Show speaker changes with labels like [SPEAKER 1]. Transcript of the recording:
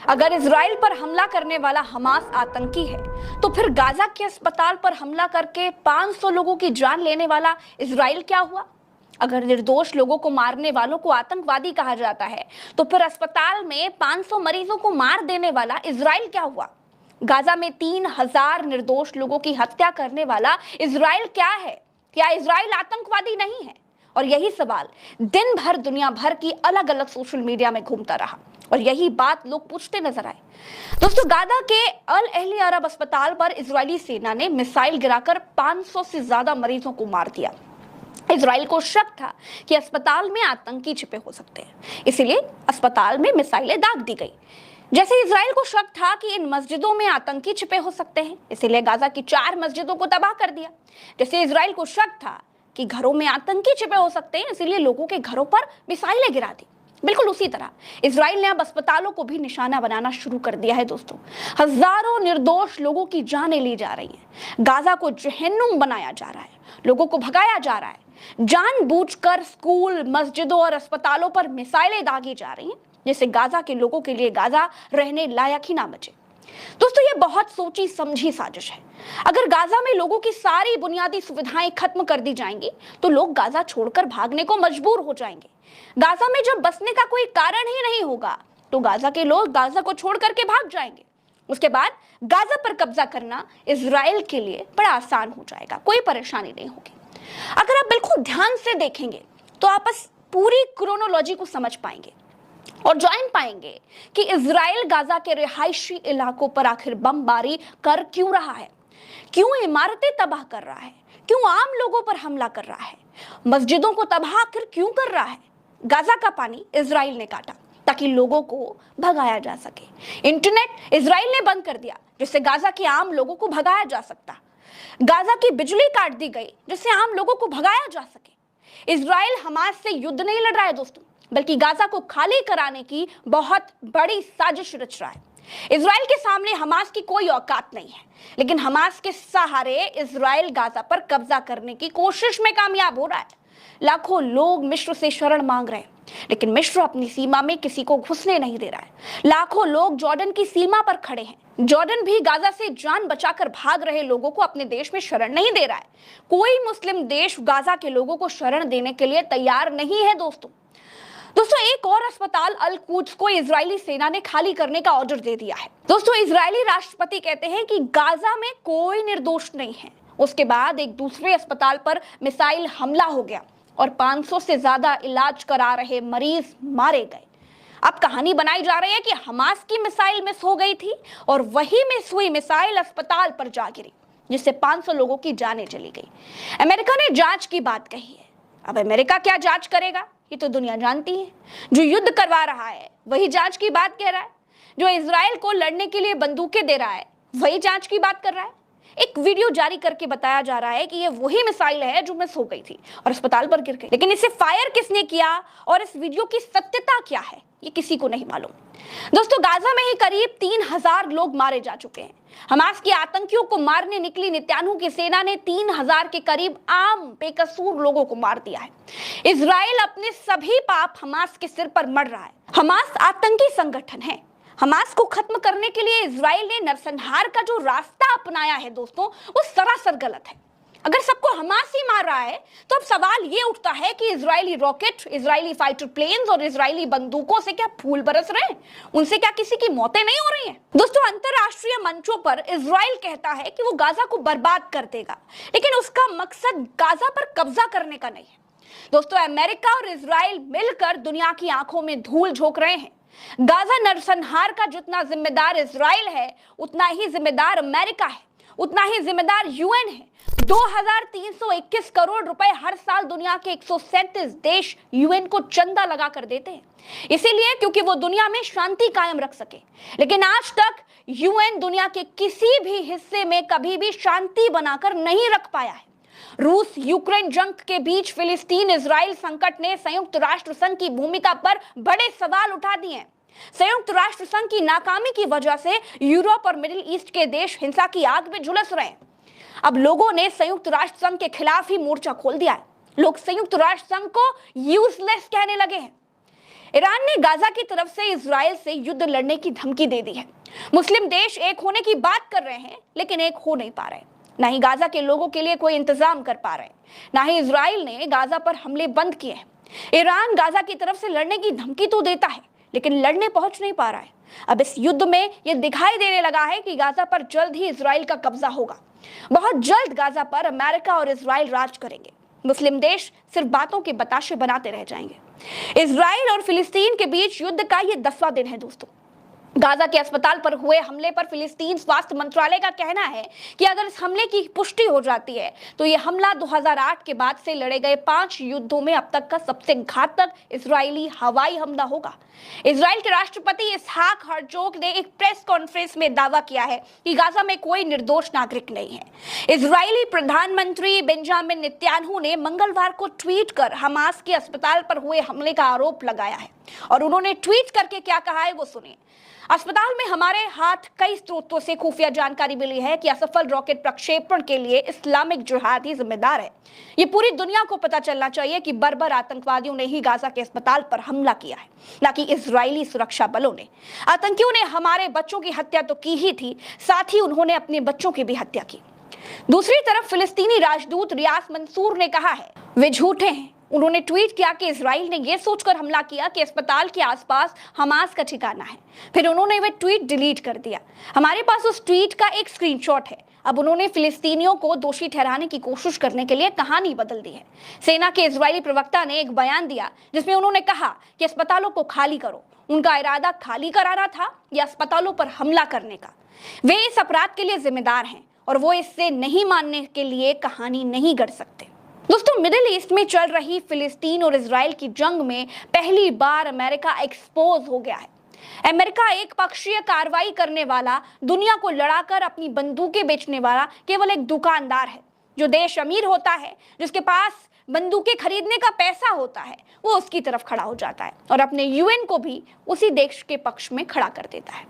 [SPEAKER 1] अगर इजराइल पर हमला करने वाला हमास आतंकी है, तो फिर गाजा के अस्पताल पर हमला करके 500 लोगों की जान लेने वाला इजराइल क्या हुआ? अगर निर्दोष लोगों को मारने वालों को आतंकवादी कहा जाता है, तो फिर अस्पताल में 500 मरीजों को मार देने वाला इजराइल क्या हुआ? गाजा में 3000 निर्दोष लोगों की हत्या करने वाला इजराइल क्या है? क्या इजराइल आतंकवादी नहीं है? और यही सवाल दिन भर दुनिया भर की अलग अलग सोशल मीडिया में घूमता रहा और यही बात लोग पूछते नजर आए। दोस्तों, गाजा के अल अहली अरब अस्पताल पर इजरायली सेना ने मिसाइल गिराकर 500 से ज्यादा मरीजों को मार दिया। इजराइल को शक था कि अस्पताल में आतंकी छिपे हो सकते हैं, इसीलिए अस्पताल में मिसाइलें दाग दी गई। जैसे इजराइल को शक था कि इन मस्जिदों में आतंकी छिपे हो सकते हैं, इसीलिए गाजा की 4 मस्जिदों को तबाह कर दिया। जैसे इजराइल को शक था कि घरों में आतंकी छिपे हो सकते हैं, इसीलिए लोगों के घरों पर मिसाइलें गिरा दी। बिल्कुल उसी तरह इजराइल ने अब अस्पतालों को भी निशाना बनाना शुरू कर दिया है। दोस्तों, हजारों निर्दोष लोगों की जानें ली जा रही हैं। गाजा को जहन्नुम बनाया जा रहा है, लोगों को भगाया जा रहा है। जानबूझकर स्कूल, मस्जिदों और अस्पतालों पर मिसाइलें दागी जा रही हैं, जिससे गाजा के लोगों के लिए गाजा रहने लायक ही ना बचे। दोस्तों, ये बहुत सोची समझी साजिश है। अगर गाजा में लोगों की सारी बुनियादी सुविधाएं खत्म कर दी जाएंगी, तो लोग गाजा छोड़कर भागने को मजबूर हो जाएंगे। गाजा में जब बसने का कोई कारण ही नहीं होगा, तो गाजा के लोग गाजा को छोड़ करके भाग जाएंगे। उसके बाद गाजा पर कब्जा करना इजराइल के लिए बड़ा आसान हो जाएगा, कोई परेशानी नहीं होगी। अगर आप बिल्कुल ध्यान से देखेंगे, तो आप इस पूरी क्रोनोलॉजी को समझ पाएंगे और जान पाएंगे कि इजराइल गाजा के रिहायशी इलाकों पर आखिर बमबारी कर क्यों रहा है, क्यों इमारतें तबाह कर रहा है, क्यों आम लोगों पर हमला कर रहा है, मस्जिदों को तबाह आखिर क्यों कर रहा है। गाजा का पानी इजराइल ने काटा ताकि लोगों को भगाया जा सके। इंटरनेट इजराइल ने बंद कर दिया, जिससे गाजा के आम लोगों को भगाया जा सकता। गाजा की बिजली काट दी गई, जिससे आम लोगों को भगाया जा सके। इजराइल हमास से युद्ध नहीं लड़ रहा है दोस्तों, बल्कि गाजा को खाली कराने की बहुत बड़ी साजिश रच रहा है। इजराइल के सामने हमास की कोई औकात नहीं है, लेकिन हमास के सहारे इजराइल गाजा पर कब्जा करने की कोशिश में कामयाब हो रहा है। लाखों लोग मिस्र से शरण मांग रहे हैं, लेकिन मिस्र अपनी सीमा में किसी को घुसने नहीं दे रहा है। लाखों लोग जॉर्डन की सीमा पर खड़े हैं। जॉर्डन भी गाजा से जान बचाकर भाग रहे लोगों को अपने देश में शरण नहीं दे रहा है। कोई मुस्लिम देश गाजा के लोगों को शरण देने के लिए तैयार नहीं है। दोस्तों, एक और अस्पताल अल कुद्स को इजरायली सेना ने खाली करने का ऑर्डर दे दिया है। दोस्तों, इजरायली राष्ट्रपति कहते हैं कि गाजा में कोई निर्दोष नहीं है। उसके बाद एक दूसरे अस्पताल पर मिसाइल हमला हो गया और 500 से ज्यादा इलाज करा रहे मरीज मारे गए। अब कहानी बनाई जा रही है कि हमास की मिसाइल मिस हो गई थी और वही मिस हुई मिसाइल अस्पताल पर जा गिरी, जिससे 500 लोगों की जानें चली गई। अमेरिका ने जांच की बात कही है। अब अमेरिका क्या जांच करेगा, ये तो दुनिया जानती है। जो युद्ध करवा रहा है वही जांच की बात कह रहा है। जो इजराइल को लड़ने के लिए बंदूकें दे रहा है वही जांच की बात कर रहा है। एक वीडियो जारी करके बताया जा रहा है कि ये वही मिसाइल है जो मिस हो गई थी और अस्पताल पर गिर गई, लेकिन इसे फायर किसने किया और इस वीडियो की सत्यता क्या है, ये किसी को नहीं मालूम। दोस्तों, गाजा में ही करीब 3000 लोग मारे जा चुके हैं। हमास के आतंकियों को मारने निकली नेतन्याहू की सेना ने 3000 के करीब आम बेकसूर लोगों को मार दिया है। इजराइल अपने सभी पाप हमास के सिर पर मढ़ रहा है। हमास आतंकी संगठन है। हमास को खत्म करने के लिए इजराइल ने नरसंहार का जो रास्ता अपनाया है दोस्तों, वो सरासर गलत है। अगर सबको हमास ही मार रहा है, तो अब सवाल ये उठता है कि Israeli rocket, Israeli fighter planes और इजरायली बंदूकों से क्या फूल बरस रहे हैं? उनसे क्या किसी की मौतें नहीं हो रही हैं? दोस्तों, अंतरराष्ट्रीय मंचों पर इजराइल कहता है कि वो गाजा को बर्बाद कर देगा, लेकिन उसका मकसद गाजा पर कब्जा करने का नहीं है। दोस्तों, अमेरिका और इजराइल मिलकर दुनिया की आंखों में धूल झोंक रहे हैं। गाजा नरसंहार का जितना जिम्मेदार इजराइल है, उतना ही जिम्मेदार अमेरिका है, उतना ही जिम्मेदार यूएन है। 2321 करोड़ रुपए हर साल दुनिया के 137 देश यूएन को चंदा लगा कर देते हैं, इसीलिए क्योंकि वो दुनिया में शांति कायम रख सके। लेकिन आज तक यूएन दुनिया के किसी भी हिस्से में कभी भी शांति बनाकर नहीं रख पाया है। रूस यूक्रेन जंग के बीच फिलिस्तीन इजराइल संकट ने संयुक्त राष्ट्र संघ की भूमिका पर बड़े सवाल उठा दिए हैं। संयुक्त राष्ट्र संघ की नाकामी की वजह से यूरोप और मिडिल ईस्ट के देश हिंसा की आग में झुलस रहे हैं। अब लोगों ने संयुक्त राष्ट्र संघ के खिलाफ ही मोर्चा खोल दिया है। लोग संयुक्त राष्ट्र संघ को यूजलेस कहने लगे हैं। ईरान ने गाजा की तरफ से इजराइल से युद्ध लड़ने की धमकी दे दी है। मुस्लिम देश एक होने की बात कर रहे हैं, लेकिन एक हो नहीं पा रहे। ना ही गाजा के लोगों के लिए कोई इंतजाम कर पा रहे, ना ही इजराइल ने गाजा पर हमले बंद किए हैं। ईरान गाजा की तरफ से लड़ने की धमकी तो देता है, लेकिन लड़ने पहुंच नहीं पा रहा है। अब इस युद्ध में यह दिखाई देने लगा है कि गाजा पर जल्द ही इजराइल का कब्जा होगा। बहुत जल्द गाजा पर अमेरिका और इजराइल राज करेंगे। मुस्लिम देश सिर्फ बातों के बताशे बनाते रह जाएंगे। इजराइल और फिलिस्तीन के बीच युद्ध का यह 10वां दिन है दोस्तों। गाजा के अस्पताल पर हुए हमले पर फिलिस्तीन स्वास्थ्य मंत्रालय का कहना है कि अगर इस हमले की पुष्टि हो जाती है तो यह हमला 2008 के बाद से लड़े गए 5 युद्धों में अब तक का सबसे घातक इजरायली हवाई हमला होगा। इजराइल के राष्ट्रपति इसहाक हर्जोग ने एक प्रेस कॉन्फ्रेंस में दावा किया है कि गाजा में कोई निर्दोष नागरिक नहीं है। इजरायली प्रधानमंत्री बेंजामिन नेतन्याहू ने मंगलवार को ट्वीट कर हमास के अस्पताल पर हुए हमले का आरोप लगाया है और उन्होंने ट्वीट करके क्या कहा है वो सुनिए। अस्पताल में हमारे हाथ कई स्रोतों से खुफिया जानकारी मिली है कि असफल रॉकेट प्रक्षेपण के लिए इस्लामिक जिहाद ही जिम्मेदार है। ये पूरी दुनिया को पता चलना चाहिए कि बर्बर आतंकवादियों ने ही गाजा के अस्पताल पर हमला किया है, न कि इजरायली सुरक्षा बलों ने। आतंकियों ने हमारे बच्चों की हत्या तो की ही थी, साथ ही उन्होंने अपने बच्चों की भी हत्या की। दूसरी तरफ फिलिस्तीनी राजदूत रियास मंसूर ने कहा है वे झूठे हैं। उन्होंने ट्वीट किया कि इजराइल ने यह सोचकर हमला किया कि अस्पताल के आसपास हमास का ठिकाना है। फिर उन्होंने वह ट्वीट डिलीट कर दिया। हमारे पास उस ट्वीट का एक स्क्रीनशॉट है। अब उन्होंने फिलिस्तीनियों को दोषी ठहराने की कोशिश करने के लिए कहानी बदल दी है। सेना के इजरायली प्रवक्ता ने एक बयान दिया जिसमें उन्होंने कहा कि अस्पतालों को खाली करो। उनका इरादा खाली कराना था या अस्पतालों पर हमला करने का। वे इस अपराध के लिए जिम्मेदार हैं और वो इससे नहीं मानने के लिए कहानी नहीं गढ़ सकते। दोस्तों, मिडिल ईस्ट में चल रही फिलिस्तीन और इजराइल की जंग में पहली बार अमेरिका एक्सपोज हो गया है। अमेरिका एक पक्षीय कार्रवाई करने वाला, दुनिया को लड़ाकर अपनी बंदूकें बेचने वाला केवल एक दुकानदार है। जो देश अमीर होता है, जिसके पास बंदूकें खरीदने का पैसा होता है, वो उसकी तरफ खड़ा हो जाता है और अपने यूएन को भी उसी देश के पक्ष में खड़ा कर देता है।